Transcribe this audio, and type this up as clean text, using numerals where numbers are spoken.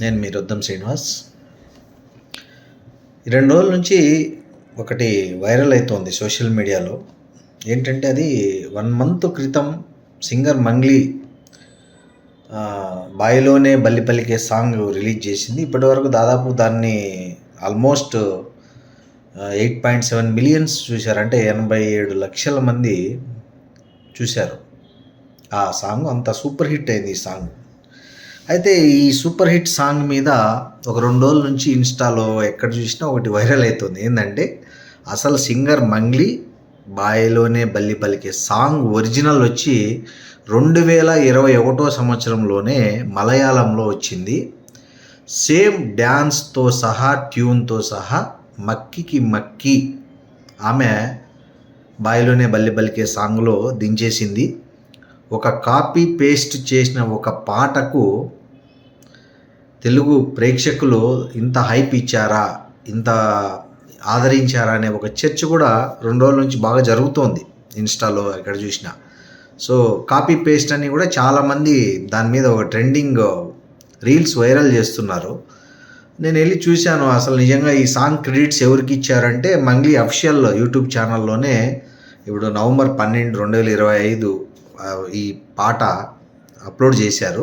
నేను మీ రుద్దం శ్రీనివాస్. 2 రోజుల నుంచి ఒకటి వైరల్ అవుతోంది సోషల్ మీడియాలో. ఏంటంటే అది 1 మంత్ క్రితం సింగర్ మంగ్లీ బాయిలోనే బల్లి పలికే సాంగ్ రిలీజ్ చేసింది. ఇప్పటివరకు దాదాపు దాన్ని ఆల్మోస్ట్ 8.7 మిలియన్స్ చూశారు. అంటే 87 లక్షల మంది చూశారు. ఆ సాంగ్ అంత సూపర్ హిట్ అయింది ఈ సాంగ్. అయితే ఈ సూపర్ హిట్ సాంగ్ మీద ఒక 2 రోజుల నుంచి ఇన్స్టాలో ఎక్కడ చూసినా ఒకటి వైరల్ అవుతుంది. ఏంటంటే అసలు సింగర్ మంగ్లీ బాయిలోనే బల్లి పలికే సాంగ్ ఒరిజినల్ వచ్చి 2021 సంవత్సరంలోనే మలయాళంలో వచ్చింది. సేమ్ డ్యాన్స్తో సహా ట్యూన్తో సహా మక్కికి మక్కి ఆమె బాయిలోనే బల్లి పలికే సాంగ్లో దించేసింది. ఒక కాపీ పేస్ట్ చేసిన ఒక పాటకు తెలుగు ప్రేక్షకులు ఇంత హైప్ ఇచ్చారా, ఇంత ఆదరించారా అనే ఒక చర్చ కూడా 2 రోజుల నుంచి బాగా జరుగుతోంది ఇన్స్టాలో ఎక్కడ చూసినా. సో కాపీ పేస్ట్ అని కూడా చాలామంది దాని మీద ఒక ట్రెండింగ్ రీల్స్ వైరల్ చేస్తున్నారు. నేను వెళ్ళి చూశాను. అసలు నిజంగా ఈ సాంగ్ క్రెడిట్స్ ఎవరికి ఇచ్చారంటే మంగ్లీ అఫిషియల్ యూట్యూబ్ ఛానల్లోనే ఇప్పుడు నవంబర్ 12, 2025 ఈ పాట అప్లోడ్ చేశారు.